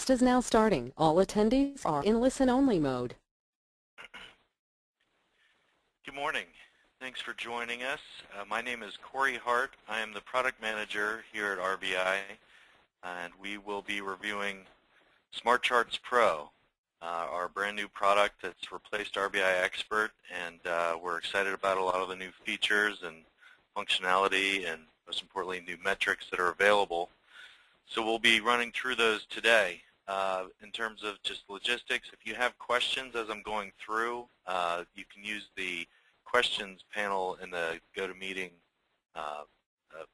Broadcast is now starting. All attendees are in listen-only mode. Good morning. Thanks for joining us. My name is Corey Hart. I am the product manager here at RBI, and we will be reviewing SmartCharts Pro, our brand new product that's replaced RBI Expert, and we're excited about a lot of the new features and functionality and, most importantly, new metrics that are available. So we'll be running through those today. In terms of just logistics, if you have questions as I'm going through, you can use the questions panel in the GoToMeeting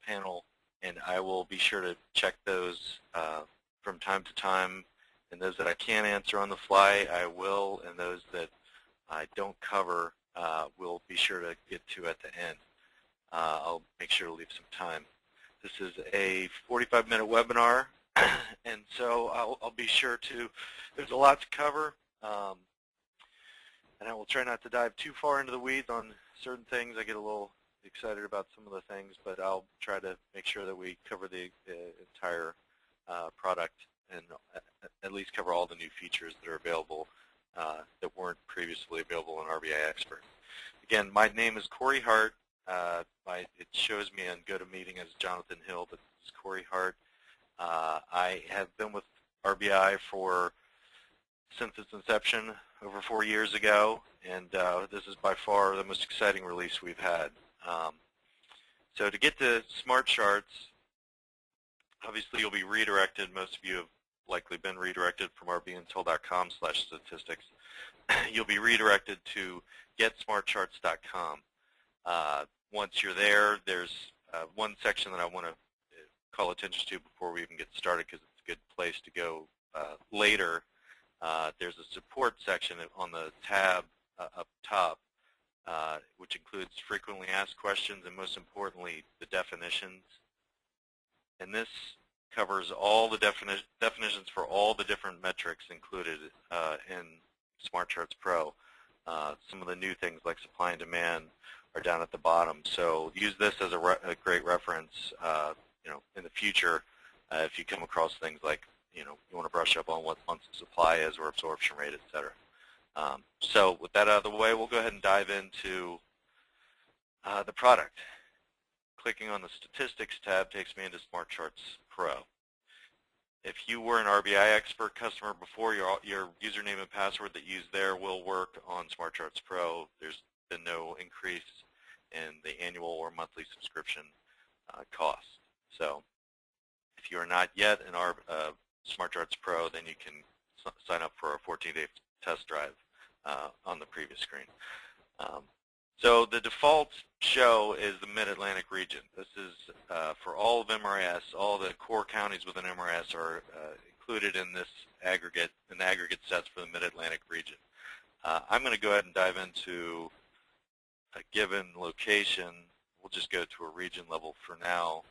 panel, and I will be sure to check those from time to time. And those that I can't answer on the fly, I will, and those that I don't cover, we'll be sure to get to at the end. I'll make sure to leave some time. This is a 45-minute webinar, and so I'll be sure to, there's a lot to cover, and I will try not to dive too far into the weeds on certain things. I get a little excited about some of the things, but I'll try to make sure that we cover the entire product and at least cover all the new features that are available that weren't previously available in RBI Expert. Again, my name is Corey Hart. It shows me on GoToMeeting as Jonathan Hill, but it's Corey Hart. I have been with RBI since its inception over 4 years ago, and this is by far the most exciting release we've had. So to get to SmartCharts, obviously you'll be redirected. Most of you have likely been redirected from rbintel.com/statistics. You'll be redirected to getsmartcharts.com. Once you're there, there's one section that I want to call attention to before we even get started, because it's a good place to go later. There's a support section on the tab up top, which includes frequently asked questions and, most importantly, the definitions. And this covers all the definitions for all the different metrics included in SmartCharts Pro. Some of the new things like supply and demand are down at the bottom. So use this as a great reference, in the future if you come across things like, you want to brush up on what months of supply is or absorption rate, et cetera. So with that out of the way, we'll go ahead and dive into the product. Clicking on the Statistics tab takes me into SmartCharts Pro. If you were an RBI Expert customer before, your username and password that you use there will work on SmartCharts Pro. There's been no increase in the annual or monthly subscription cost. So if you are not yet in our SmartCharts Pro, then you can sign up for a 14-day test drive on the previous screen. So the default show is the Mid-Atlantic region. This is for all of MRS. All the core counties within MRS are included in this aggregate, in the aggregate sets for the Mid-Atlantic region. I'm going to go ahead and dive into a given location. We'll just go to a region level for now.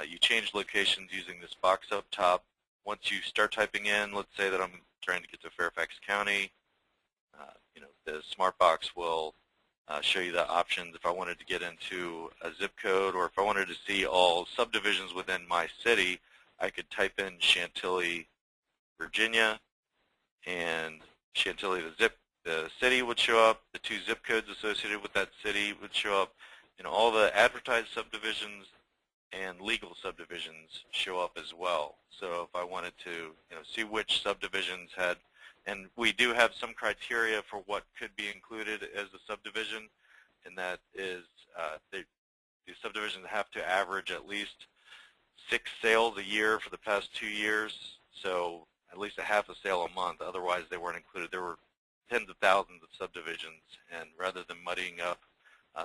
You change locations using this box up top. Once you start typing in, let's say that I'm trying to get to Fairfax County, the smart box will show you the options if I wanted to get into a zip code, or if I wanted to see all subdivisions within my city, I could type in Chantilly, Virginia, and Chantilly, the city would show up, the 2 zip codes associated with that city would show up, and all the advertised subdivisions and legal subdivisions show up as well. So if I wanted to see which subdivisions had, and we do have some criteria for what could be included as a subdivision, and that is the subdivisions have to average at least 6 sales a year for the past 2 years, so at least a half a sale a month. Otherwise, they weren't included. There were tens of thousands of subdivisions, and rather than muddying up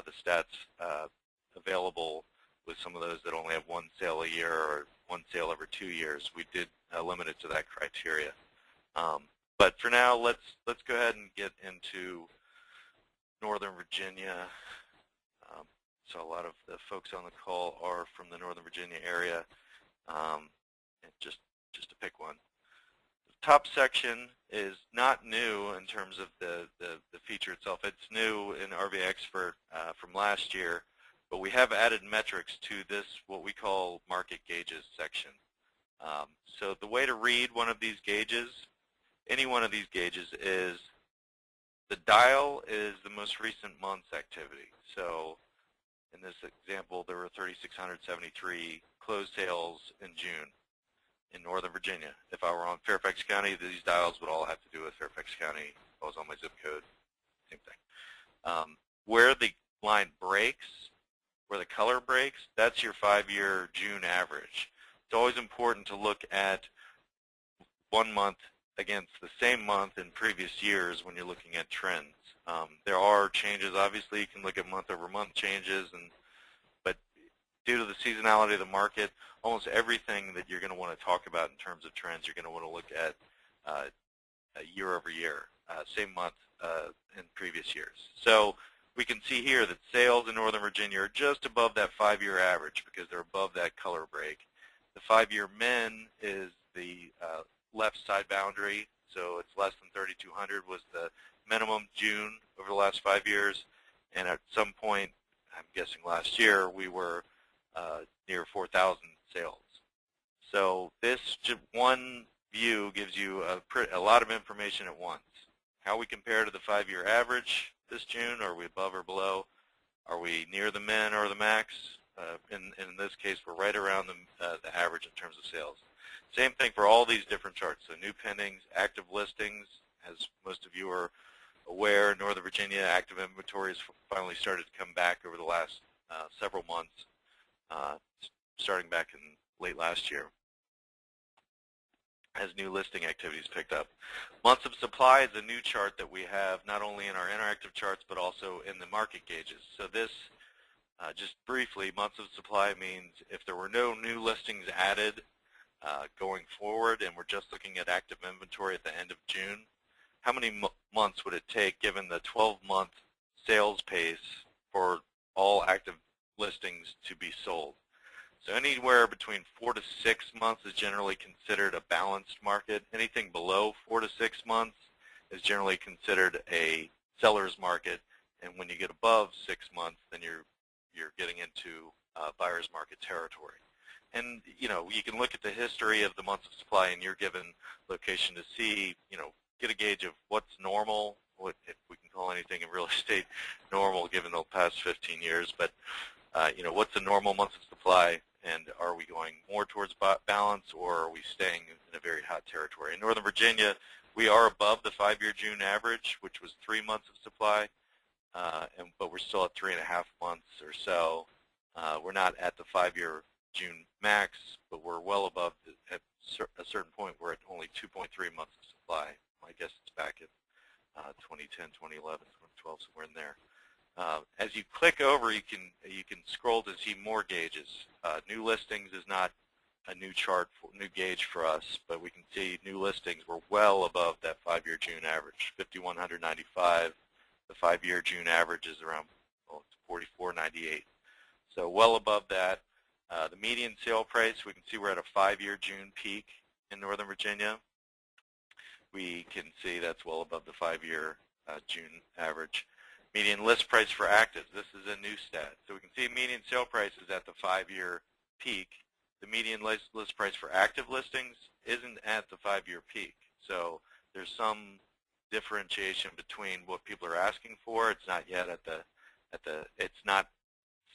the stats available with some of those that only have 1 sale a year or 1 sale every 2 years, we did limit it to that criteria. But for now, let's go ahead and get into Northern Virginia. So a lot of the folks on the call are from the Northern Virginia area. And just to pick one. The top section is not new in terms of the feature itself. It's new in RBI Expert from last year, but we have added metrics to this, what we call market gauges section. So the way to read one of these gauges, any one of these gauges, is the dial is the most recent month's activity. So in this example, there were 3,673 closed sales in June in Northern Virginia. If I were on Fairfax County, these dials would all have to do with Fairfax County. If I was on my zip code, same thing. Where the line breaks, where the color breaks, that's your 5-year June average. It's always important to look at 1 month against the same month in previous years when you're looking at trends. There are changes. Obviously, you can look at month-over-month changes, but due to the seasonality of the market, almost everything that you're going to want to talk about in terms of trends, you're going to want to look at year over year, same month in previous years. So we can see here that sales in Northern Virginia are just above that 5-year average because they're above that color break. The 5-year min is the left side boundary, so it's less than 3,200 was the minimum June over the last 5 years, and at some point, I'm guessing last year, we were near 4,000 sales. So this one view gives you a lot of information at once. How we compare to the 5-year average this June, are we above or below? Are we near the min or the max? In this case, we're right around the average in terms of sales. Same thing for all these different charts. So new pendings, active listings, as most of you are aware, in Northern Virginia, active inventory has finally started to come back over the last several months, starting back in late last year, as new listing activities picked up. Months of supply is a new chart that we have not only in our interactive charts but also in the market gauges. So this, just briefly, months of supply means if there were no new listings added going forward and we're just looking at active inventory at the end of June, how many months would it take given the 12-month sales pace for all active listings to be sold? So anywhere between 4 to 6 months is generally considered a balanced market. Anything below 4 to 6 months is generally considered a seller's market, and when you get above 6 months, then you're getting into buyer's market territory. And you can look at the history of the months of supply in your given location to see, get a gauge of what's normal, if we can call anything in real estate normal given the past 15 years, but what's the normal months of supply, and are we going more towards balance, or are we staying in a very hot territory? In Northern Virginia, we are above the 5-year June average, which was 3 months of supply, but we're still at 3.5 months or so. We're not at the 5-year June max, but we're well above. At a certain point, we're at only 2.3 months of supply. I guess it's back in 2010, 2011, 2012, somewhere in there. As you click over, you can scroll to see more gauges. New listings is not a new chart, new gauge for us, but we can see new listings were well above that 5-year June average, 5,195. The 5-year June average is around 4,498. So well above that. The median sale price, we can see we're at a 5-year June peak in Northern Virginia. We can see that's well above the 5-year June average. Median list price for actives, this is a new stat. So we can see median sale price is at the 5-year peak. The median list price for active listings isn't at the 5-year peak. So there's some differentiation between what people are asking for. It's not yet it's not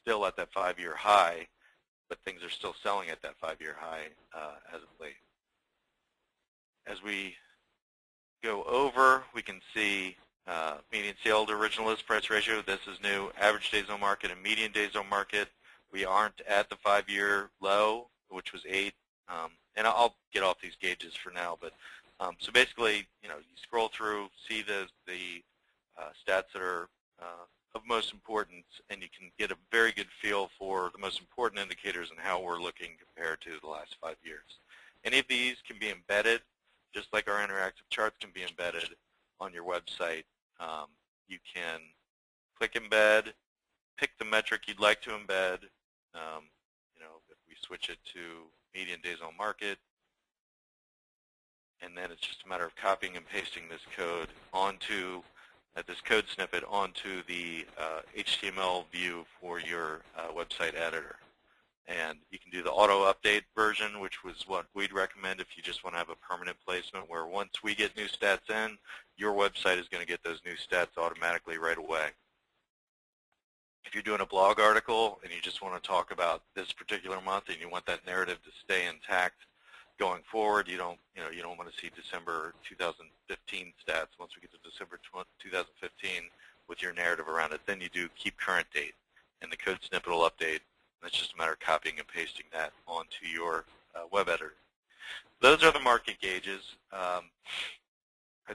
still at that 5-year high, but things are still selling at that 5-year high as of late. As we go over, we can see median sale to original list price ratio. This is new. Average days on market and median days on market. We aren't at the 5-year low, which was 8. And I'll get off these gauges for now. But so basically, you scroll through, see the stats that are of most importance, and you can get a very good feel for the most important indicators and how we're looking compared to the last 5 years. Any of these can be embedded, just like our interactive charts can be embedded on your website. You can click embed, pick the metric you'd like to embed. If we switch it to median days on market, and then it's just a matter of copying and pasting this code onto this code snippet onto the HTML view for your website editor. And you can do the auto update version, which was what we'd recommend if you just want to have a permanent placement where once we get new stats in, your website is going to get those new stats automatically right away. If you're doing a blog article and you just want to talk about this particular month and you want that narrative to stay intact going forward, you don't want to see December 2015 stats once we get to December 2015 with your narrative around it. Then you do keep current date, and the code snippet will update. It's just a matter of copying and pasting that onto your web editor. Those are the market gauges. A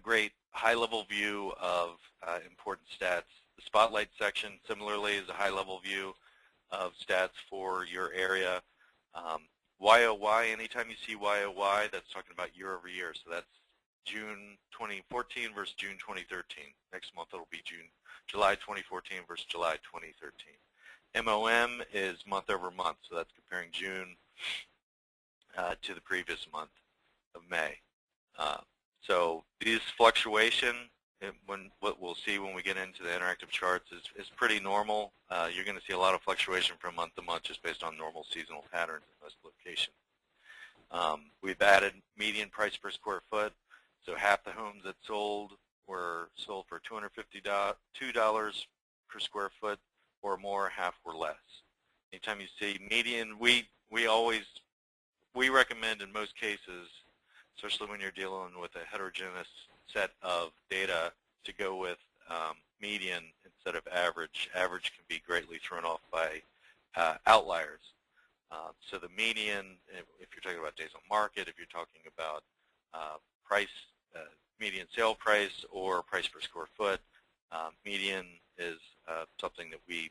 great high-level view of important stats. The Spotlight section, similarly, is a high-level view of stats for your area. YOY, anytime you see YOY, that's talking about year over year. So that's June 2014 versus June 2013. Next month it'll be July 2014 versus July 2013. MOM is month over month, so that's comparing June to the previous month of May. So these fluctuation, what we'll see when we get into the interactive charts is pretty normal. You're going to see a lot of fluctuation from month to month just based on normal seasonal patterns in most locations. We've added median price per square foot, so half the homes that sold were sold for $252 per square foot or more, half were less. Anytime you see median, we recommend in most cases, especially when you're dealing with a heterogeneous set of data, to go with median instead of average. Average can be greatly thrown off by outliers. So the median, if you're talking about days on market, if you're talking about median sale price or price per square foot, median is something that we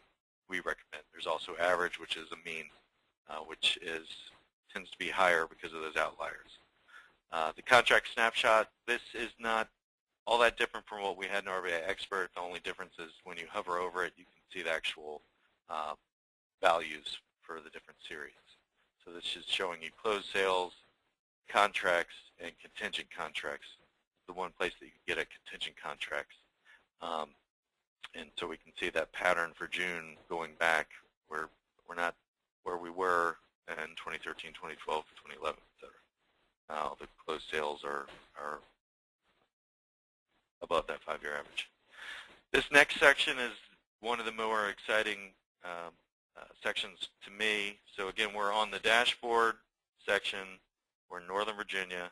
recommend. There's also average, which is a mean, which tends to be higher because of those outliers. The Contract Snapshot, this is not all that different from what we had in RVI Expert. The only difference is when you hover over it, you can see the actual values for the different series. So this is showing you closed sales, contracts, and contingent contracts. The one place that you can get at contingent contracts. And so we can see that pattern for June going back where we're not where we were in 2013, 2012, 2011, et cetera. Now the closed sales are above that 5-year average. This next section is one of the more exciting sections to me. So again, we're on the dashboard section. We're in Northern Virginia.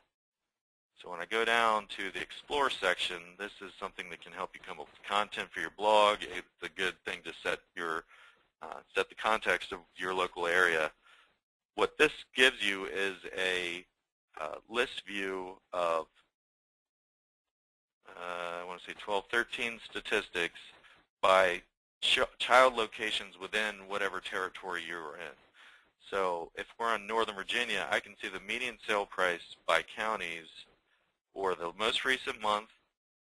So when I go down to the Explore section, this is something that can help you come up with content for your blog. It's a good thing to set the context of your local area. What this gives you is a list view of, I want to say 12, 13 statistics by child locations within whatever territory you're in. So if we're in Northern Virginia, I can see the median sale price by counties for the most recent month,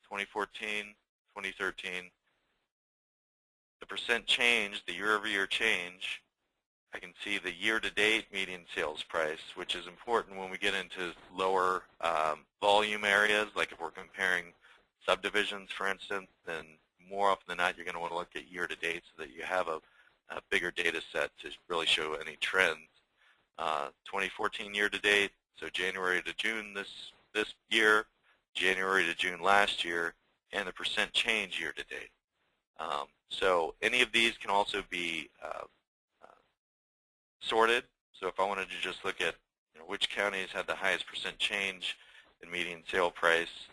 2014, 2013, the percent change, the year-over-year change. I can see the year-to-date median sales price, which is important when we get into lower volume areas, like if we're comparing subdivisions, for instance, then more often than not, you're going to want to look at year-to-date so that you have a bigger data set to really show any trends. 2014 year-to-date, so January to June this year, January to June last year, and the percent change year-to-date. So any of these can also be sorted. So if I wanted to just look at which counties had the highest percent change in median sale price,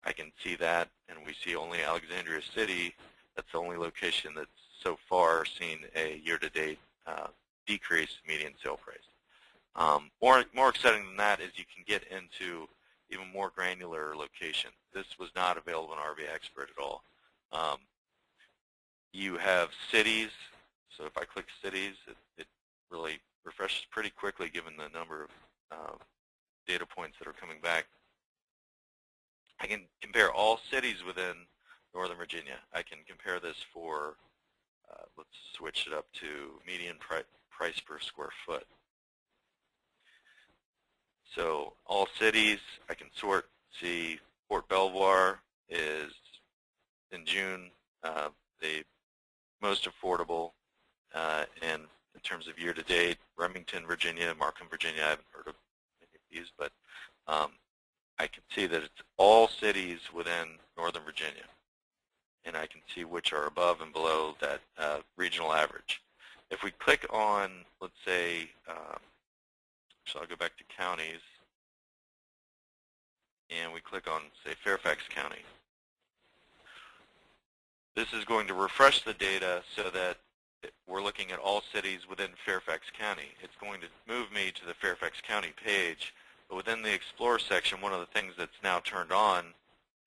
I can see that, and we see only Alexandria City. That's the only location that's so far seen a year-to-date decrease in median sale price. More exciting than that is you can get into even more granular location. This was not available in RVI Expert at all. You have cities, so if I click cities, it really refreshes pretty quickly given the number of data points that are coming back. I can compare all cities within Northern Virginia. I can compare this for, let's switch it up to median price per square foot. So all cities, I can sort, see Fort Belvoir is in June the most affordable, and in terms of year-to-date. Remington, Virginia, Markham, Virginia, I haven't heard of any of these, but I can see that it's all cities within Northern Virginia, and I can see which are above and below that regional average. If we click on, let's say, so I'll go back to counties, and we click on, say, Fairfax County. This is going to refresh the data so that we're looking at all cities within Fairfax County. It's going to move me to the Fairfax County page, but within the Explore section, one of the things that's now turned on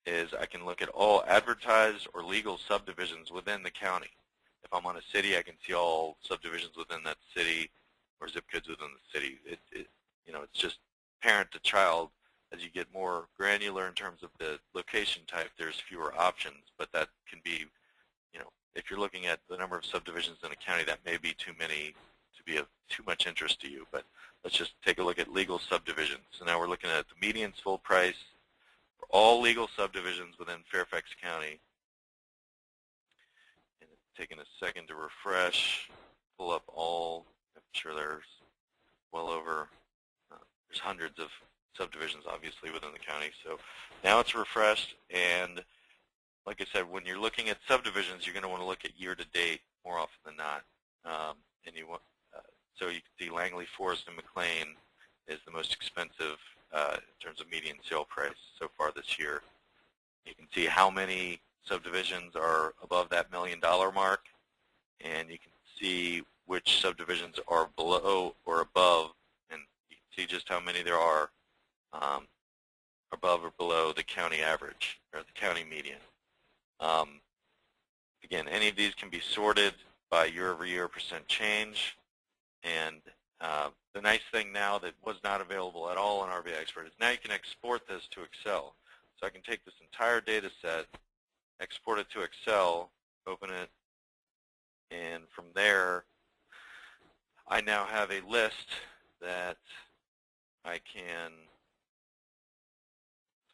is I can look at all advertised or legal subdivisions within the county. If I'm on a city, I can see all subdivisions within that city or zip codes within the city. It's just parent to child. As you get more granular in terms of the location type, there's fewer options, but that can be, if you're looking at the number of subdivisions in a county, that may be too many to be of too much interest to you. But let's just take a look at legal subdivisions. So now we're looking at the median sold price for all legal subdivisions within Fairfax County. And it's taking a second to refresh, pull up all. I'm sure there's well over, there's hundreds of subdivisions obviously within the county. So now it's refreshed, and like I said, when you're looking at subdivisions, you're going to want to look at year-to-date more often than not. So you can see Langley, Forest, and McLean is the most expensive in terms of median sale price so far this year. You can see how many subdivisions are above that $1 million mark, and you can see which subdivisions are below or above, and you can see just how many there are above or below the county average or the county median. Again, any of these can be sorted by year-over-year percent change, and the nice thing now that was not available at all in RVA Expert is now you can export this to Excel. So I can take this entire data set, export it to Excel, open it, and from there I now have a list that I can,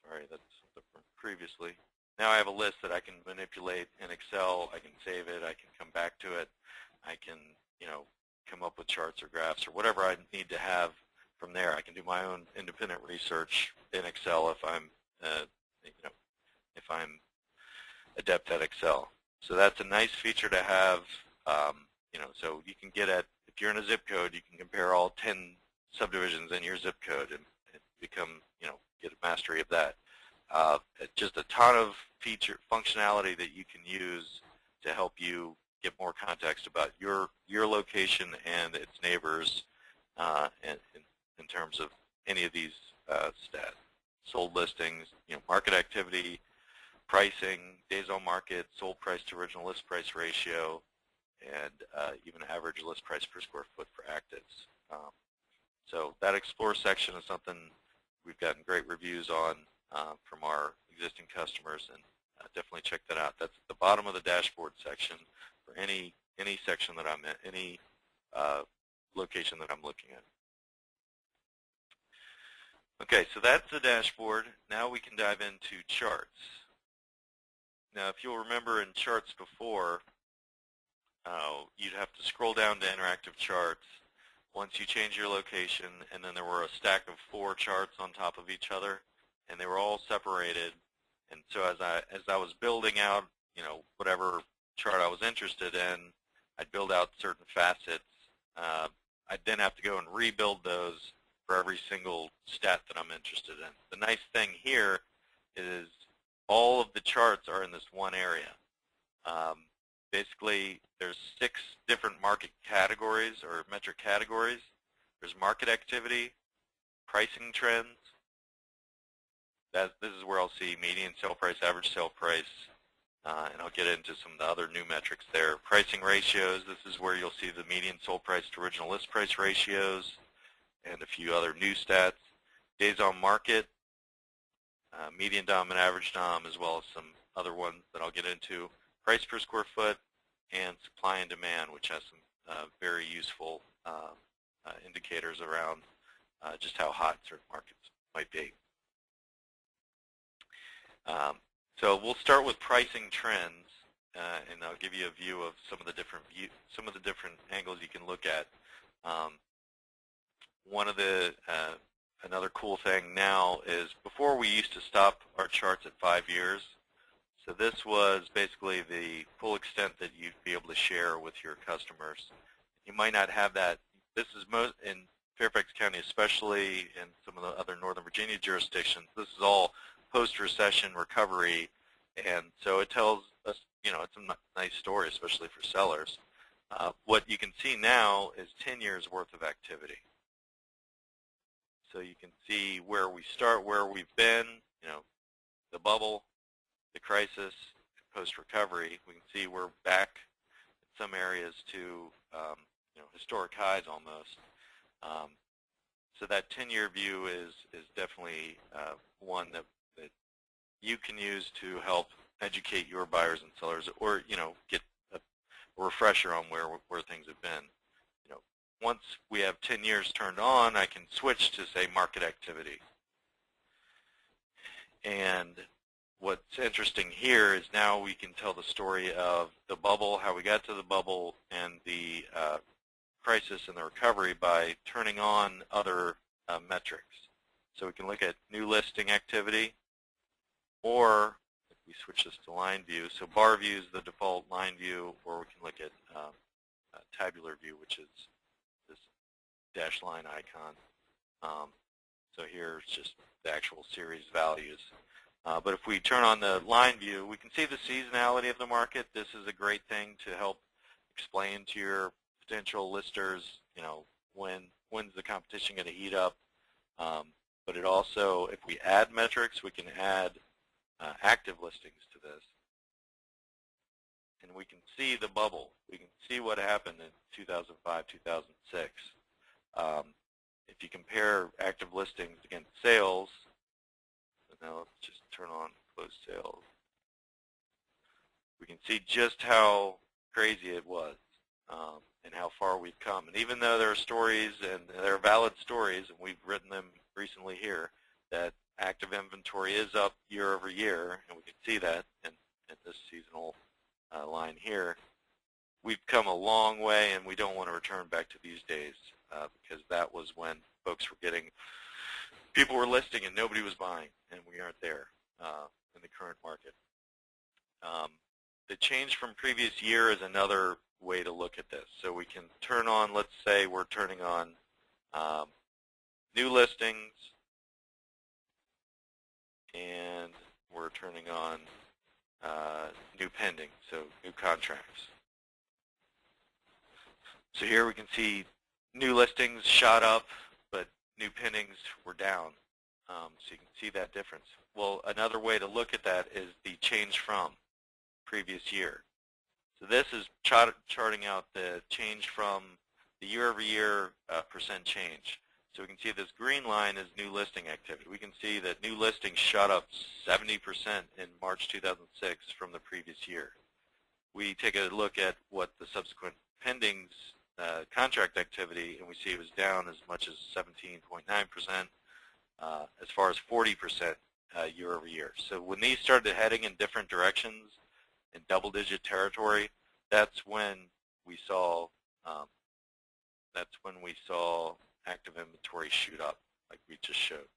sorry, that's from previously. Now I have a list that I can manipulate in Excel. I can save it. I can come back to it. I can, come up with charts or graphs or whatever I need to have from there. I can do my own independent research in Excel if I'm, if I'm adept at Excel. So that's a nice feature to have. So you can get at, if you're in a zip code, you can compare all 10 subdivisions in your zip code and become, get a mastery of that. Just a ton of feature functionality that you can use to help you get more context about your location and its neighbors in terms of any of these stats. Sold listings, market activity, pricing, days on market, sold price to original list price ratio, and even average list price per square foot for actives. So that Explore section is something we've gotten great reviews on from our existing customers, and definitely check that out. That's at the bottom of the dashboard section for any section that I'm in, any location that I'm looking at. Okay, so that's the dashboard. Now we can dive into charts. Now, if you'll remember in charts before, you'd have to scroll down to interactive charts once you change your location, and then there were a stack of 4 charts on top of each other, and they were all separated. And so as I was building out, whatever chart I was interested in, I'd build out certain facets. I'd then have to go and rebuild those for every single stat that I'm interested in. The nice thing here is all of the charts are in this one area. Basically, there's 6 different market categories or metric categories. There's market activity, pricing trends. This is where I'll see median sale price, average sale price, and I'll get into some of the other new metrics there. Pricing ratios, this is where you'll see the median sold price to original list price ratios and a few other new stats. Days on market, median dom and average dom, as well as some other ones that I'll get into. Price per square foot, and supply and demand, which has some very useful indicators around just how hot certain markets might be. So we'll start with pricing trends, and I'll give you a view of some of the different angles you can look at. One of the another cool thing now is before we used to stop our charts at 5 years. So this was basically the full extent that you'd be able to share with your customers. You might not have that. This is most in Fairfax County, especially in some of the other Northern Virginia jurisdictions. This is all post-recession recovery, and so it tells us, it's a nice story, especially for sellers. What you can see now is 10 years worth of activity. So you can see where we start, where we've been, the bubble, the crisis, post-recovery. We can see we're back in some areas to historic highs almost. So that 10-year view is definitely one that you can use to help educate your buyers and sellers, or get a refresher on where things have been. Once we have 10 years turned on, I can switch to, say, market activity. And what's interesting here is now we can tell the story of the bubble, how we got to the bubble, and the crisis and the recovery by turning on other metrics. So we can look at new listing activity, or if we switch this to line view, so bar view is the default line view, or we can look at tabular view, which is this dashed line icon. So here's just the actual series values. But if we turn on the line view, we can see the seasonality of the market. This is a great thing to help explain to your potential listers, when's the competition going to heat up. But it also, if we add metrics, we can add active listings to this. And we can see the bubble. We can see what happened in 2005, 2006. If you compare active listings against sales, now let's just turn on closed sales. We can see just how crazy it was and how far we've come. And even though there are stories, and there are valid stories, and we've written them recently here, that active inventory is up year over year, and we can see that in this seasonal line here, we've come a long way, and we don't want to return back to these days because that was when folks were people were listing and nobody was buying, and we aren't there in the current market. The change from previous year is another way to look at this. So we can turn on, let's say we're turning on new listings, and we're turning on new pending, so new contracts. So here we can see new listings shot up, but new pendings were down. So you can see that difference. Well, another way to look at that is the change from previous year. So this is charting out the change from the year-over-year percent change. So we can see this green line is new listing activity. We can see that new listings shot up 70% in March 2006 from the previous year. We take a look at what the subsequent pendings contract activity, and we see it was down as much as 17.9%, as far as 40% year over year. So when these started heading in different directions in double-digit territory, that's when we saw active inventory shoot up, like we just showed.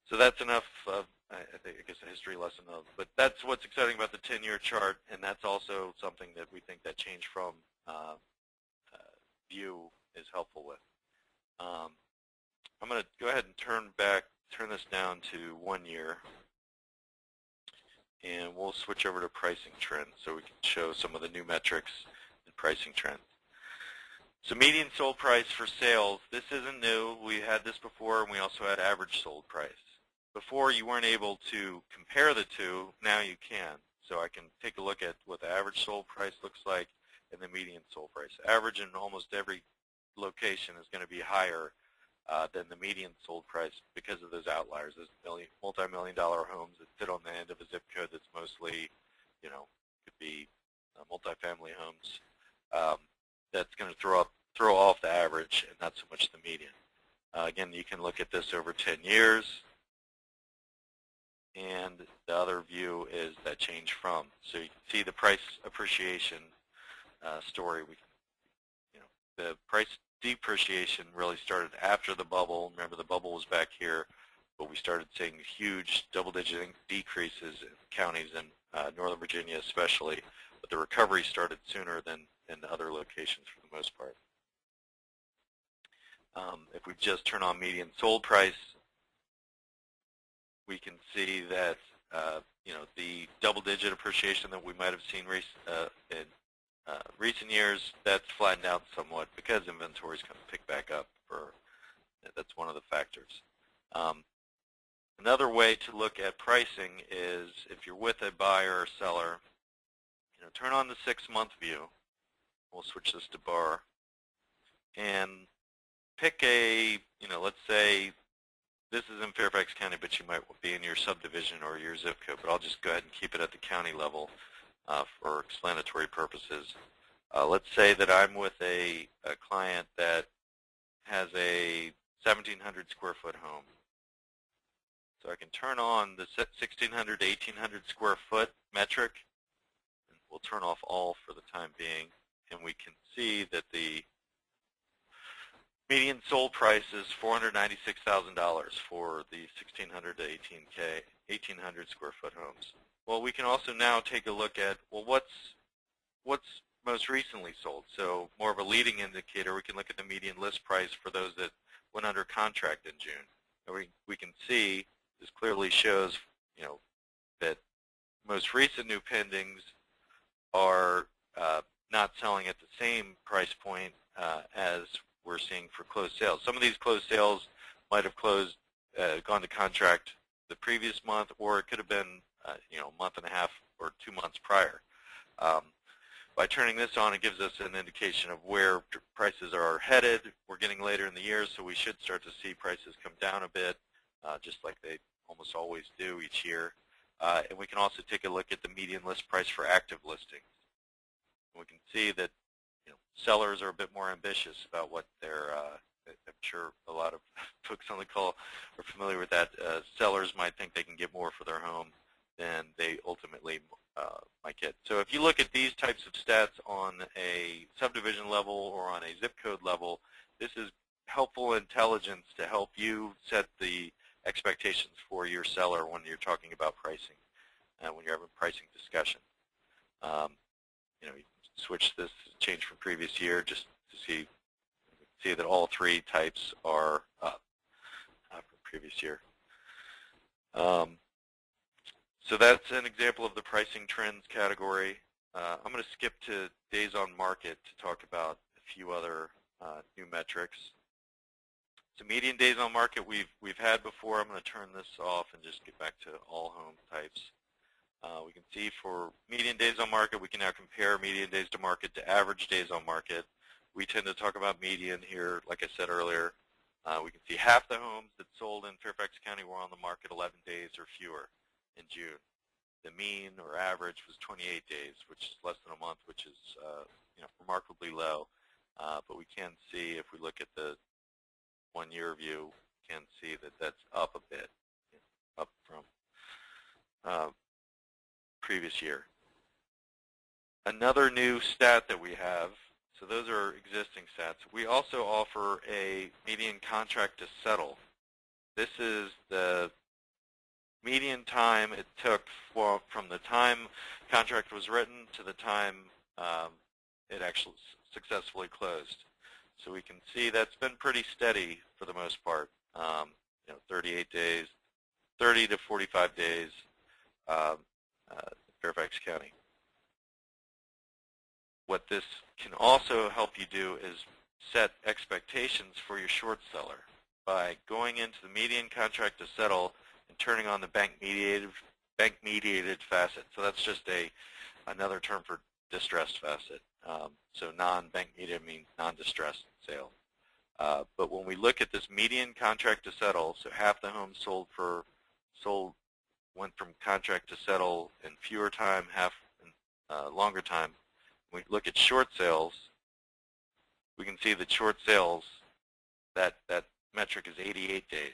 So that's enough of, I guess, a history lesson of, but that's what's exciting about the 10-year chart, and that's also something that we think that change from view is helpful with. I'm going to go ahead and turn this down to 1 year, and we'll switch over to pricing trends so we can show some of the new metrics and pricing trends. So median sold price for sales, this isn't new. We had this before, and we also had average sold price. Before, you weren't able to compare the two. Now you can. So I can take a look at what the average sold price looks like and the median sold price. Average in almost every location is going to be higher than the median sold price because of those outliers, those multi-million-dollar homes that sit on the end of a zip code that's mostly, could be multifamily homes. That's going to throw off the average and not so much the median. Again, you can look at this over 10 years. and the other view is that change from. So you can see the price appreciation story. The price depreciation really started after the bubble. Remember, the bubble was back here, but we started seeing huge double-digit decreases in counties in Northern Virginia especially, but the recovery started sooner than in other locations for the most part. If we just turn on median sold price, we can see that the double-digit appreciation that we might have seen in recent years, that's flattened out somewhat because inventories kind of pick back up. That's one of the factors. Another way to look at pricing is if you're with a buyer or seller, turn on the 6-month view. We'll switch this to bar and pick a, let's say this is in Fairfax County, but you might be in your subdivision or your zip code, but I'll just go ahead and keep it at the county level for explanatory purposes. Let's say that I'm with a client that has a 1,700 square foot home. So I can turn on the 1,600 to 1,800 square foot metric, and we'll turn off all for the time being, and we can see that the median sold price is $496,000 for the 1,600 to 1,800 square foot homes. Well, we can also now take a look at, well, what's most recently sold? So more of a leading indicator, we can look at the median list price for those that went under contract in June. And we can see this clearly shows, that most recent new pendings are not selling at the same price point as we're seeing for closed sales. Some of these closed sales might have gone to contract the previous month, or it could have been a month and a half or 2 months prior. By turning this on, it gives us an indication of where prices are headed. We're getting later in the year, so we should start to see prices come down a bit, just like they almost always do each year. And we can also take a look at the median list price for active listings. And we can see that sellers are a bit more ambitious about what they're, I'm sure a lot of folks on the call are familiar with that. Sellers might think they can get more for their home than they ultimately might get. So if you look at these types of stats on a subdivision level or on a zip code level, this is helpful intelligence to help you set the expectations for your seller when you're talking about pricing, when you're having pricing discussion. You switch this, change from previous year, just to see that all 3 types are up from previous year. So that's an example of the pricing trends category. I'm going to skip to days on market to talk about a few other new metrics. So median days on market we've had before. I'm going to turn this off and just get back to all home types. We can see for median days on market, we can now compare median days to market to average days on market. We tend to talk about median here, like I said earlier. We can see half the homes that sold in Fairfax County were on the market 11 days or fewer in June. The mean or average was 28 days, which is less than a month, which is remarkably low. But we can see, if we look at the 1-year view, we can see that that's up a bit, up from previous year. Another new stat that we have, so those are existing stats. We also offer a median contract to settle. This is the median time it took from the time contract was written to the time it actually successfully closed. So we can see that's been pretty steady for the most part, 38 days, 30 to 45 days, Fairfax County. What this can also help you do is set expectations for your short seller by going into the median contract to settle and turning on the bank-mediated facet. So that's just another term for distressed facet. So non-bank mediated means non-distressed sale. But when we look at this median contract to settle, so half the homes went from contract to settle in fewer time, half in longer time. When we look at short sales, we can see that short sales, that metric is 88 days.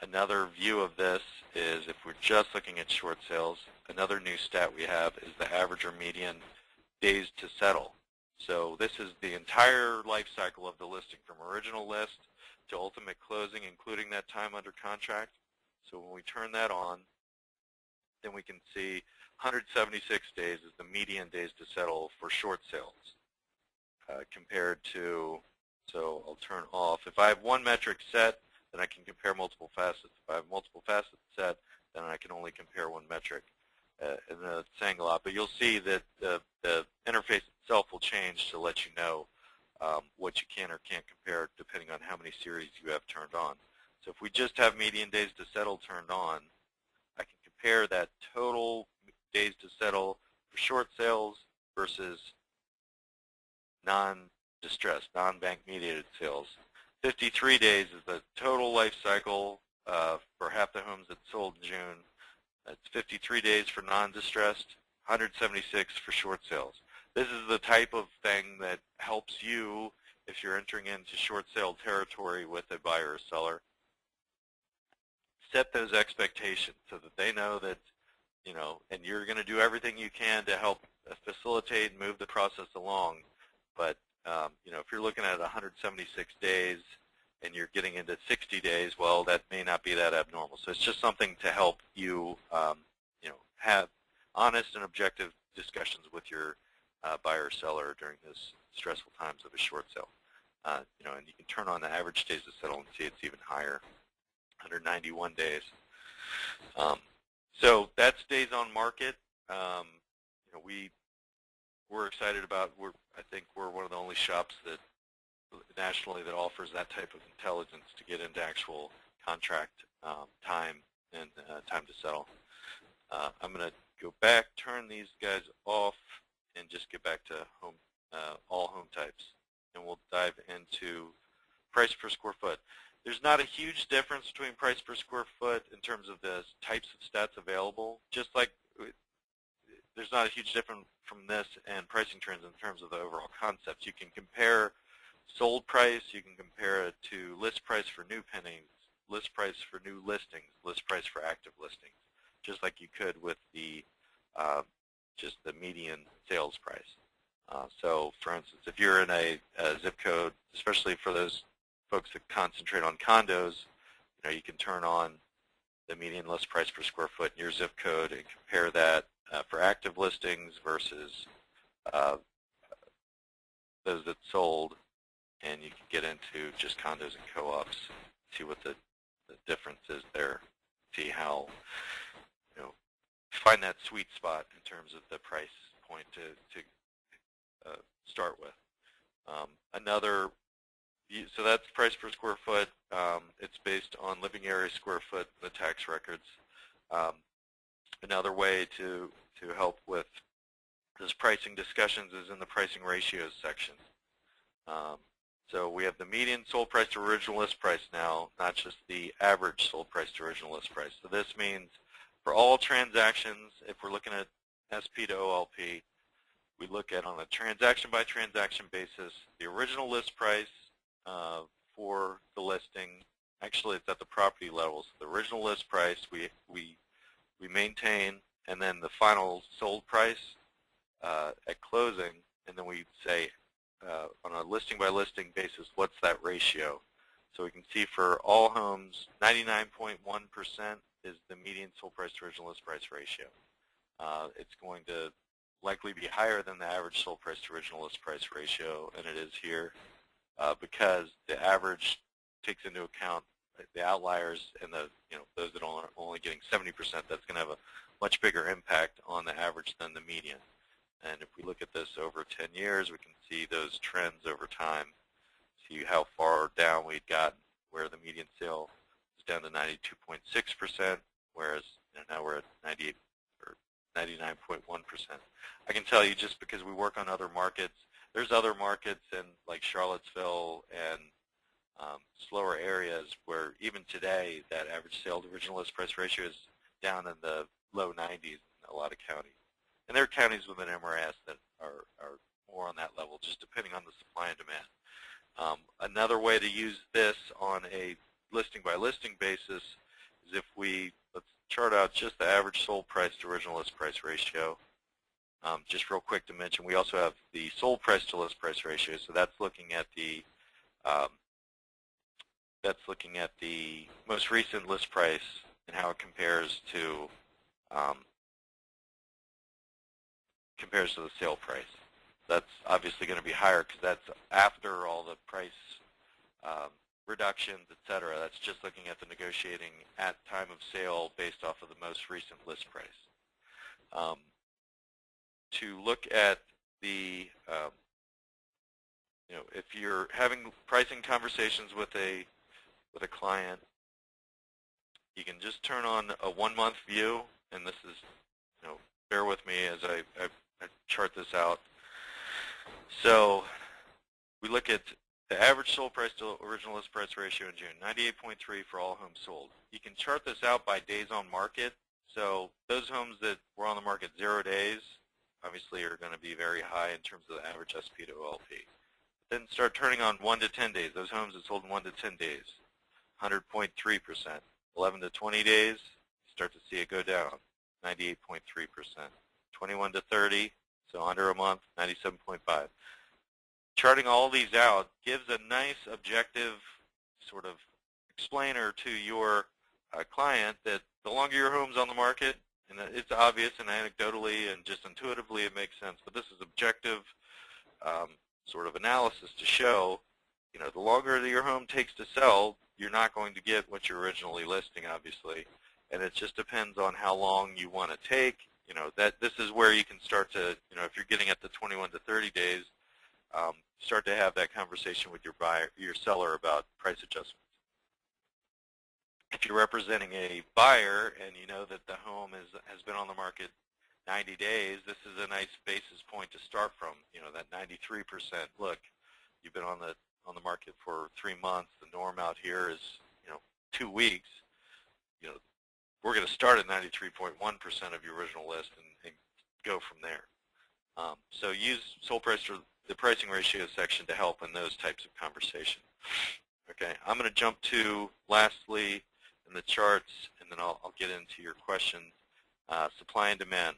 Another view of this is if we're just looking at short sales, another new stat we have is the average or median days to settle. So this is the entire life cycle of the listing from original list to ultimate closing, including that time under contract. So when we turn that on, then we can see 176 days is the median days to settle for short sales compared to, so I'll turn off. If I have one metric set, then I can compare multiple facets. If I have multiple facets set, then I can only compare one metric. And it's saying a lot, but you'll see that the interface itself will change to let you know what you can or can't compare depending on how many series you have turned on. So if we just have median days to settle turned on, I can compare that total days to settle for short sales versus non-distressed, non-bank mediated sales. 53 days is the total life cycle for half the homes that sold in June. That's 53 days for non-distressed, 176 for short sales. This is the type of thing that helps you if you're entering into short sale territory with a buyer or seller. Set those expectations so that they know that, you know, and you're going to do everything you can to help facilitate and move the process along. But, you know, if you're looking at 176 days and you're getting into 60 days, well, that may not be that abnormal. So it's just something to help you, you know, have honest and objective discussions with your buyer or seller during those stressful times of a short sale. You know, and you can turn on the average days to settle and see it's even higher, 191 days. So that's days on market. You know, we're excited about. I think we're one of the only shops that nationally that offers that type of intelligence to get into actual contract time and time to settle. I'm going to go back, turn these guys off, and just get back to home, all home types, and we'll dive into price per square foot. There's not a huge difference between price per square foot in terms of the types of stats available, just like there's not a huge difference from this and pricing trends in terms of the overall concepts. You can compare sold price, you can compare it to list price for new pendings, list price for new listings, list price for active listings, just like you could with the just the median sales price. So for instance, if you're in a zip code, especially for those folks that concentrate on condos, you know, you can turn on the median list price per square foot in your zip code and compare that for active listings versus those that sold, and you can get into just condos and co-ops, see what the difference is there, see how, you know, find that sweet spot in terms of the price point to start with. So that's price per square foot. It's based on living area square foot, the tax records. Another way to help with this pricing discussions is in the pricing ratios section. So we have the median sold price to original list price now, not just the average sold price to original list price. So this means for all transactions, if we're looking at SP to OLP, we look at on a transaction by transaction basis the original list price for the listing. Actually, it's at the property level. So the original list price we maintain, and then the final sold price at closing, and then we say on a listing by listing basis, what's that ratio? So we can see for all homes, 99.1% is the median sold price to original list price ratio. It's going to likely be higher than the average sold price to original list price ratio, and it is here because the average takes into account the outliers and the, you know, those that are only getting 70%. That's going to have a much bigger impact on the average than the median. And if we look at this over 10 years, we can see those trends over time, see how far down we'd gotten, where the median sale is down to 92.6%, whereas, you know, now we're at 98 or 99.1%. I can tell you just because we work on other markets, there's other markets in like Charlottesville and slower areas where even today that average sale to original list price ratio is down in the low 90s in a lot of counties. And there are counties within MRS that are more on that level, just depending on the supply and demand. Another way to use this on a listing by listing basis is if let's chart out just the average sold price to original list price ratio. Just real quick to mention, we also have the sold price to list price ratio. So that's looking at the most recent list price and how it compares to the sale price. That's obviously going to be higher because that's after all the price reductions, etc. That's just looking at the negotiating at time of sale based off of the most recent list price. To look at the, if you're having pricing conversations with a client, you can just turn on a 1-month view, and this is, bear with me as I chart this out. So we look at the average sold price to original list price ratio in June, 98.3 for all homes sold. You can chart this out by days on market. So those homes that were on the market 0 days obviously are going to be very high in terms of the average SP to OLP. Then start turning on 1 to 10 days. Those homes that sold in 1 to 10 days, 100.3%. 11 to 20 days, start to see it go down, 98.3%. 21 to 30, so under a month, 97.5. Charting all these out gives a nice objective sort of explainer to your client that the longer your home's on the market, and it's obvious and anecdotally and just intuitively it makes sense, but this is objective sort of analysis to show, the longer that your home takes to sell, you're not going to get what you're originally listing, obviously, and it just depends on how long you want to take. This is where you can start to, if you're getting at the 21 to 30 days, start to have that conversation with your seller about price adjustments. If you're representing a buyer and you know that the home has been on the market 90 days, this is a nice basis point to start from. That 93%. Look, you've been on the market for 3 months. The norm out here is 2 weeks. We're going to start at 93.1% of your original list and go from there. So use sold price or the pricing ratio section to help in those types of conversations. Okay, I'm going to jump to lastly in the charts, and then I'll get into your questions. Supply and demand.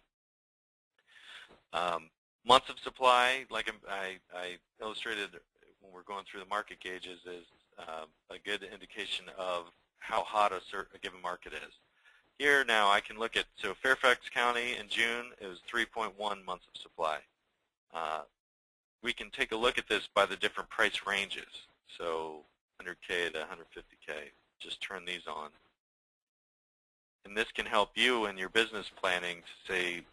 Months of supply, like I illustrated when we're going through the market gauges, is a good indication of how hot a given market is. Here now I can look at, so Fairfax County in June, it was 3.1 months of supply. We can take a look at this by the different price ranges. So 100K to 150K, just turn these on. And this can help you in your business planning to say,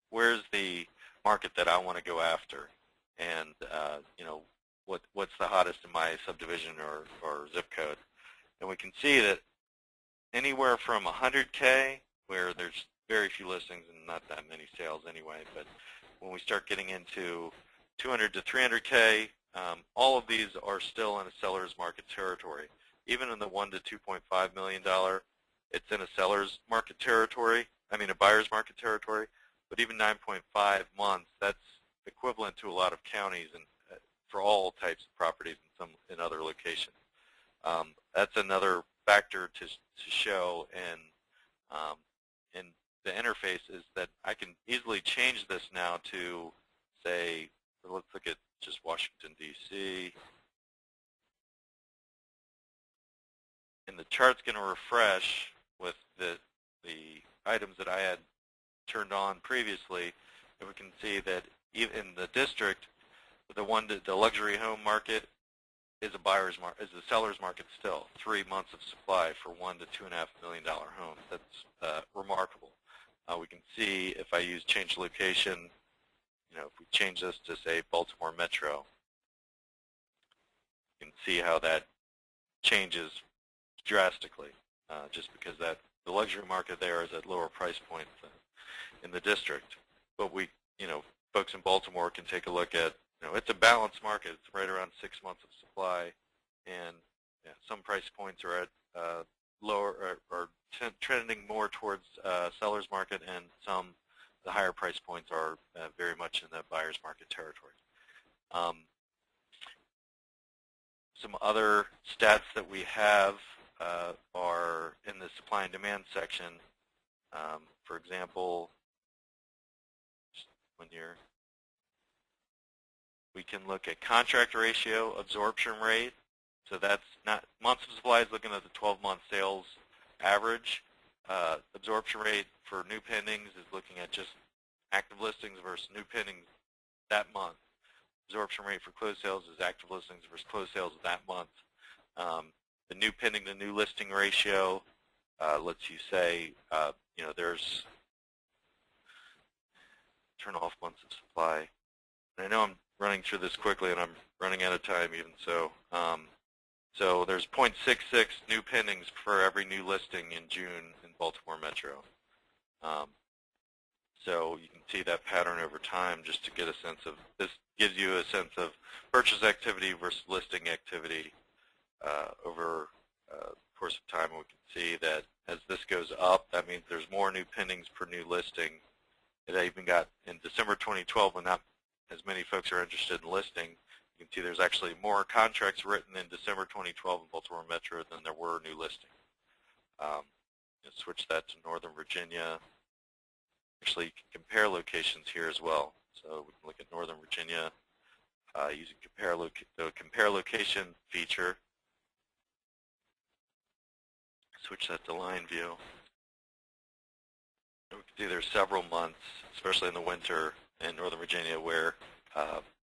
where's the market that I want to go after? And, what's the hottest in my subdivision or zip code? And we can see that anywhere from 100K, where there's very few listings and not that many sales anyway, but when we start getting into 200 to 300K, all of these are still in a seller's market territory. Even in the $1 to $2.5 million, it's in a seller's market territory, a buyer's market territory, but even 9.5 months, that's equivalent to a lot of counties and for all types of properties in other locations. That's another factor to show in the interface is that I can easily change this now to say, let's look at just Washington, D.C. And the chart's going to refresh with the items that I had turned on previously, and we can see that even in the district, the luxury home market is a seller's market still. 3 months of supply for $1 to $2.5 million homes. That's remarkable. We can see if I use change location, if we change this to say Baltimore Metro, you can see how that changes drastically, just because the luxury market there is at lower price points in the district. But folks in Baltimore can take a look at, it's a balanced market. It's right around 6 months of supply, and some price points are at lower or trending more towards seller's market, and the higher price points are very much in that buyer's market territory. Some other stats that we have are in the supply and demand section. For example, we can look at contract ratio, absorption rate. So that's not months of supply is looking at the 12-month sales average. Absorption rate for new pendings is looking at just active listings versus new pendings that month. Absorption rate for closed sales is active listings versus closed sales that month. The new pending to new listing ratio lets you say, there's turn off months of supply. And I know I'm running through this quickly, and I'm running out of time even so. So there's 0.66 new pendings for every new listing in June in Baltimore Metro. So you can see that pattern over time just to get a sense of, this gives you a sense of purchase activity versus listing activity over the course of time. We can see that as this goes up, that means there's more new pendings per new listing. It even got in December 2012 when not as many folks are interested in listing. You can see there's actually more contracts written in December 2012 in Baltimore Metro than there were new listings. Switch that to Northern Virginia. Actually, you can compare locations here as well. So we can look at Northern Virginia using the compare location feature. Switch that to line view. We can see there's several months, especially in the winter in Northern Virginia, where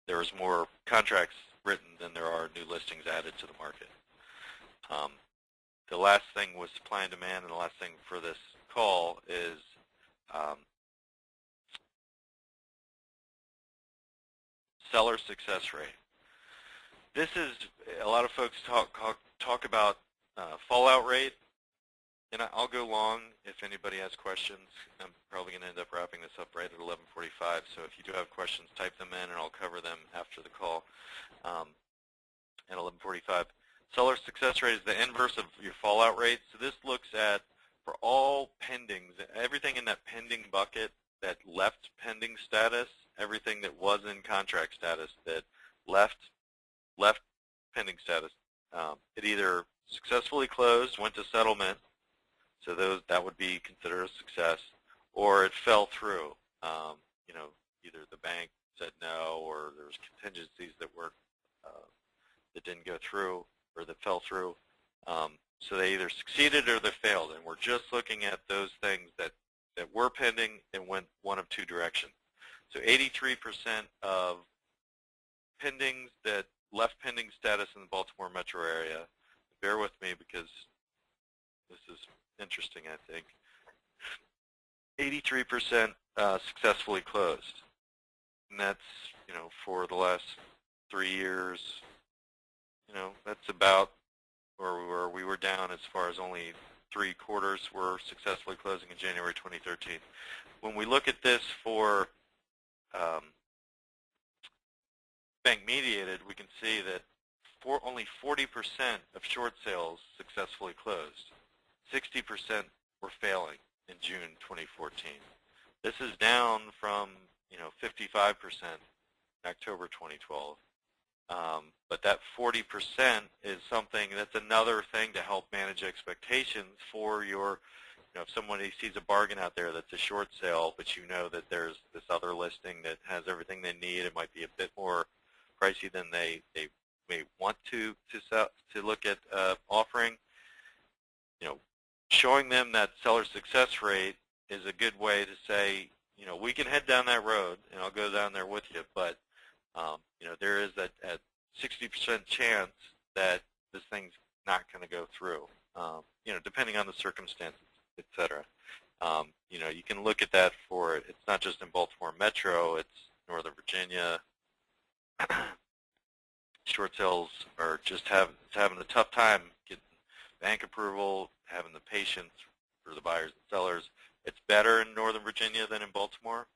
there is more contracts written than there are new listings added to the market. The last thing was supply and demand, and the last thing for this call is seller success rate. This is, a lot of folks talk about fallout rate, and I'll go long if anybody has questions. I'm probably going to end up wrapping this up right at 11:45, so if you do have questions, type them in, and I'll cover them after the call at 11:45. Seller success rate is the inverse of your fallout rate. So this looks at, for all pendings, everything in that pending bucket that left pending status, everything that was in contract status that left pending status. It either successfully closed, went to settlement, so that would be considered a success, or it fell through. Either the bank said no, or there was contingencies that didn't go through, or that fell through. So they either succeeded or they failed, and we're just looking at those things that were pending and went one of two directions. So 83% of pendings that left pending status in the Baltimore metro area, bear with me because this is interesting, I think, 83% successfully closed. And that's, for the last 3 years, that's about where we were down as far as only 3 quarters were successfully closing in January 2013. When we look at this for bank mediated, we can see that only 40% of short sales successfully closed. 60% were failing in June 2014. This is down from 55% in October 2012. But that 40% is something that's another thing to help manage expectations for your, if somebody sees a bargain out there that's a short sale, but you know that there's this other listing that has everything they need, it might be a bit more pricey than they may want to look at offering. Showing them that seller success rate is a good way to say, we can head down that road, and I'll go down there with you, but there is that 60% chance that this thing's not going to go through, depending on the circumstances, et cetera. You can look at that for, it's not just in Baltimore Metro, it's Northern Virginia. Short sales are just having a tough time getting bank approval, having the patience for the buyers and sellers. It's better in Northern Virginia than in Baltimore,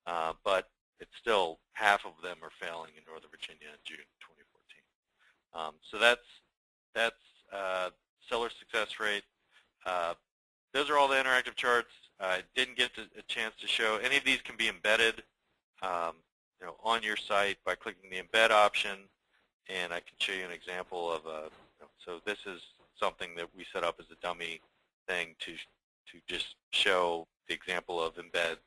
but it's still half of them are failing in Northern Virginia in June 2014. So that's seller success rate. Those are all the interactive charts. I didn't get a chance to show. Any of these can be embedded on your site by clicking the embed option, and I can show you an example of so this is something that we set up as a dummy thing to just show the example of embeds.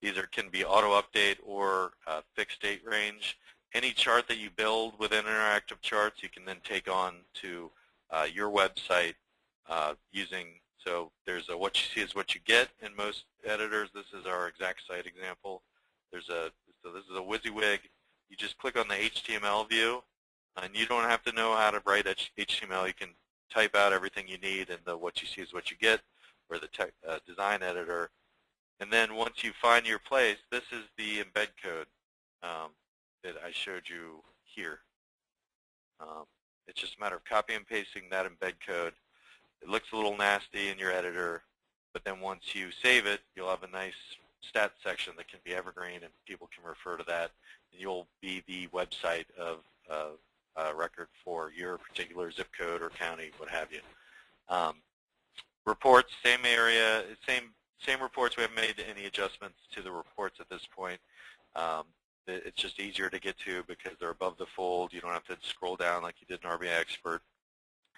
These can be auto update or fixed date range. Any chart that you build within interactive charts, you can then take on to your website using. So there's a what you see is what you get in most editors. This is our exact site example. So this is a WYSIWYG. You just click on the HTML view, and you don't have to know how to write HTML. You can type out everything you need in the what you see is what you get, or the design editor. And then once you find your place, this is the embed code that I showed you here. It's just a matter of copy and pasting that embed code. It looks a little nasty in your editor, but then once you save it, you'll have a nice stats section that can be evergreen, and people can refer to that. And you'll be the website of record for your particular zip code or county, what have you. Reports, same area, same reports. We haven't made any adjustments to the reports at this point. It's just easier to get to because they're above the fold. You don't have to scroll down like you did in RBI Expert.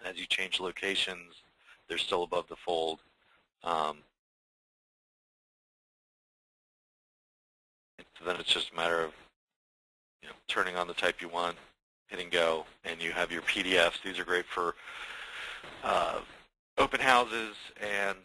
As you change locations, they're still above the fold. So then it's just a matter of turning on the type you want, hitting go, and you have your PDFs. These are great for open houses and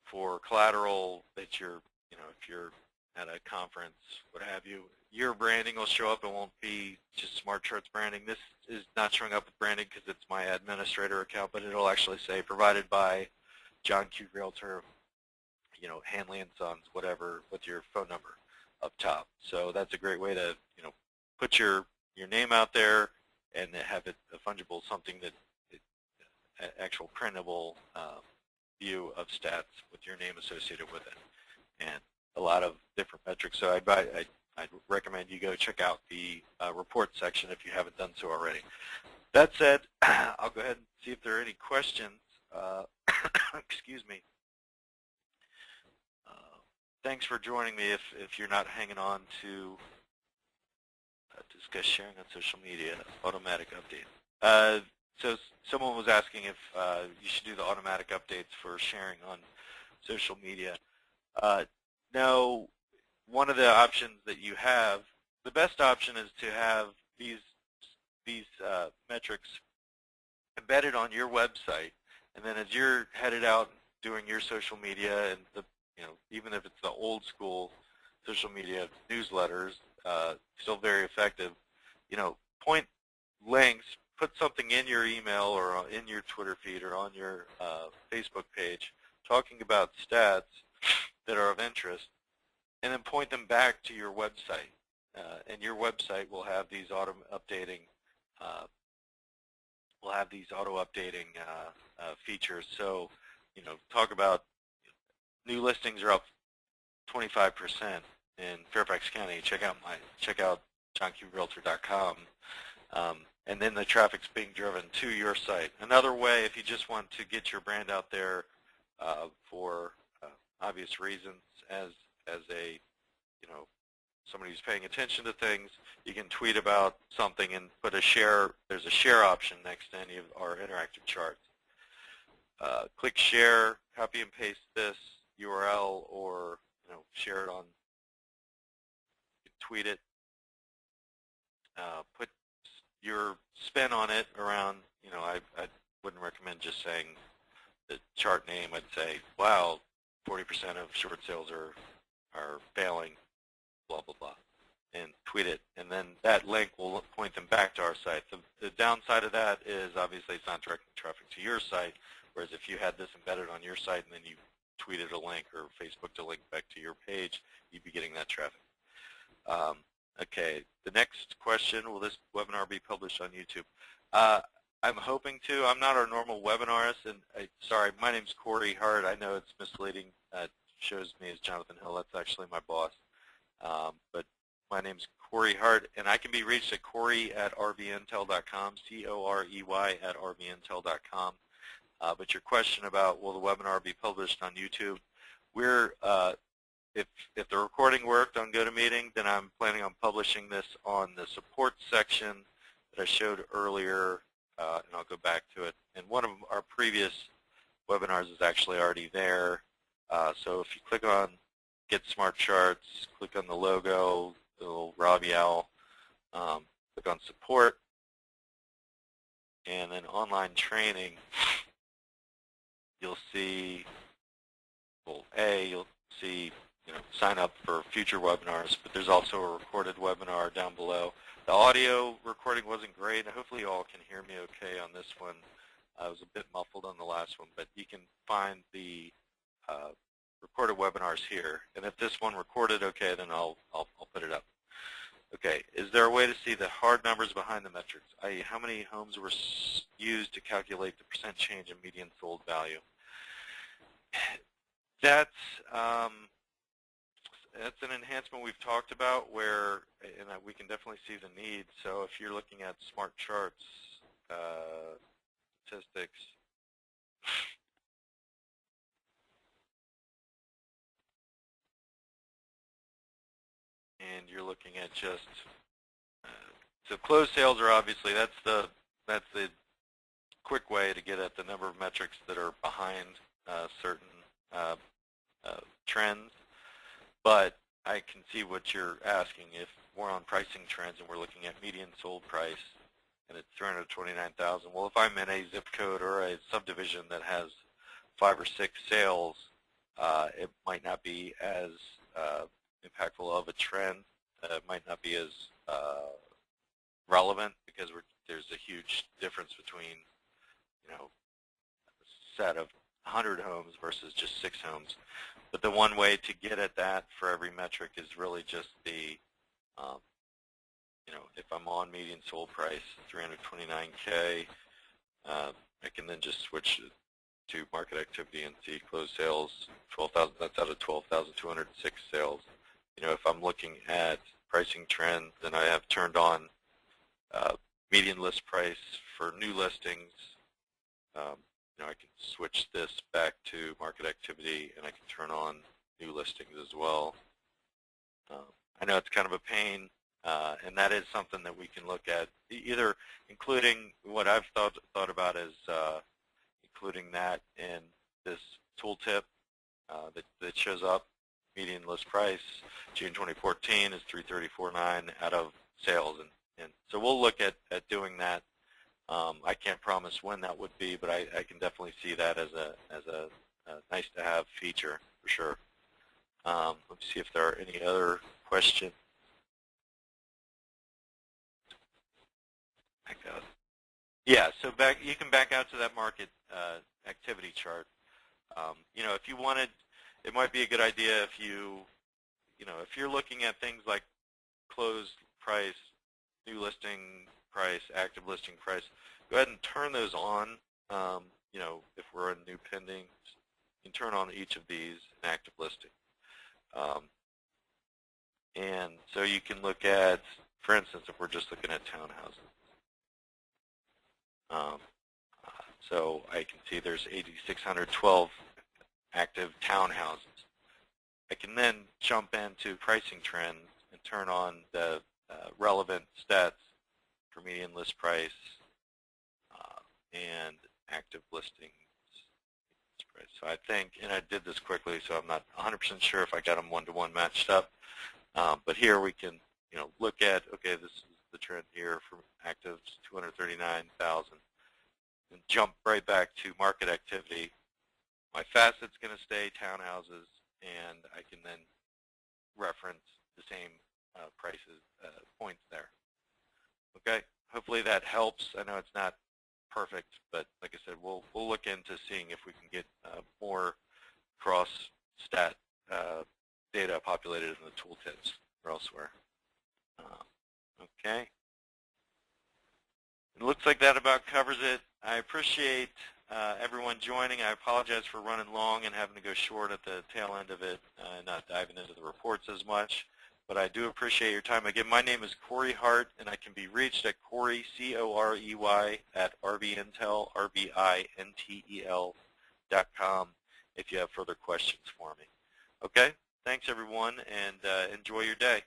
for collateral that you're if you're at a conference, what have you. Your branding will show up. It won't be just SmartCharts branding. This is not showing up with branding because it's my administrator account, but it'll actually say provided by John Q. Realtor, Hanley and Sons, whatever, with your phone number up top. So that's a great way to put your name out there and have it a fungible, something that actual printable view of stats with your name associated with it, and a lot of different metrics. So I'd recommend you go check out the report section if you haven't done so already. That said, I'll go ahead and see if there are any questions. Excuse me. Thanks for joining me if you're not hanging on to discuss sharing on social media, automatic update. So someone was asking if you should do the automatic updates for sharing on social media. No, one of the options that you have, the best option is to have these metrics embedded on your website, and then as you're headed out doing your social media and even if it's the old school social media newsletters, still very effective, point links, put something in your email or in your Twitter feed or on your Facebook page talking about stats that are of interest, and then point them back to your website. And your website will have these auto-updating features. So, talk about new listings are up 25% in Fairfax County. Check out johnqrealtor.com. And then the traffic's being driven to your site. Another way, if you just want to get your brand out there for obvious reasons, as a somebody who's paying attention to things, you can tweet about something and put a share. There's a share option next to any of our interactive charts. Click share, copy and paste this URL, or share it on. Tweet it. Put your spin on it around, I wouldn't recommend just saying the chart name. I'd say, wow, 40% of short sales are failing, blah, blah, blah, and tweet it. And then that link will point them back to our site. The downside of that is obviously it's not directing traffic to your site, whereas if you had this embedded on your site and then you tweeted a link or Facebooked a link back to your page, you'd be getting that traffic. Okay, the next question, will this webinar be published on YouTube? I'm hoping to. I'm not our normal webinarist, and sorry, my name's Corey Hart. I know it's misleading. It shows me as Jonathan Hill. That's actually my boss. But my name's Corey Hart, and I can be reached at corey@rbintel.com, corey@rbintel.com. But your question about will the webinar be published on YouTube, if the recording worked on GoToMeeting, then I'm planning on publishing this on the support section that I showed earlier and I'll go back to it. And one of our previous webinars is actually already there. So if you click on Get Smart Charts, click on the logo, the little Robbie Owl, click on Support, and then Online Training, you'll see, well, you'll see, sign up for future webinars, but there's also a recorded webinar down below. The audio recording wasn't great. Hopefully you all can hear me okay on this one. I was a bit muffled on the last one, but you can find the recorded webinars here. And if this one recorded okay, then I'll put it up. Okay, is there a way to see the hard numbers behind the metrics, i.e. how many homes were used to calculate the percent change in median sold value? That's an enhancement we've talked about where, and we can definitely see the need. So if you're looking at SmartCharts statistics, and you're looking at just so closed sales are obviously that's the quick way to get at the number of metrics that are behind certain trends. But I can see what you're asking. If we're on pricing trends and we're looking at median sold price and it's 329,000, well, if I'm in a zip code or a subdivision that has 5 or 6 sales, it might not be as impactful of a trend. It might not be as relevant because there's a huge difference between, a set of 100 homes versus just 6 homes. But the one way to get at that for every metric is really just the, if I'm on median sold price, 329K, I can then just switch to market activity and see closed sales, 12,000. That's out of 12,206 sales. If I'm looking at pricing trends, then I have turned on median list price for new listings. I can switch this back to market activity, and I can turn on new listings as well. I know it's kind of a pain, and that is something that we can look at, either including what I've thought about is including that in this tooltip that shows up. Median list price, June 2014 is 334.9 out of sales, and so we'll look at doing that. I can't promise when that would be, but I can definitely see that as a nice to have feature for sure. Let me see if there are any other questions. Back out. Yeah, so you can back out to that market activity chart. If you wanted, it might be a good idea if if you're looking at things like closed price, new listing price, active listing price, go ahead and turn those on. If we're in new pending, you can turn on each of these in active listing. And so you can look at, for instance, if we're just looking at townhouses. So I can see there's 8,612 active townhouses. I can then jump into pricing trends and turn on the relevant stats for median list price and active listings price. So I think, and I did this quickly, so I'm not 100% sure if I got them one-to-one matched up. But here we can, look at, okay, this is the trend here from actives, 239,000, and jump right back to market activity. My facet's going to stay townhouses, and I can then reference the same prices, points there. Okay, hopefully that helps. I know it's not perfect, but like I said, we'll look into seeing if we can get more cross-stat data populated in the tooltips or elsewhere. Okay. It looks like that about covers it. I appreciate everyone joining. I apologize for running long and having to go short at the tail end of it and not diving into the reports as much. But I do appreciate your time. Again, my name is Corey Hart, and I can be reached at Corey, C-O-R-E-Y, at rbintel, RBINTEL.com if you have further questions for me. Okay? Thanks, everyone, and enjoy your day.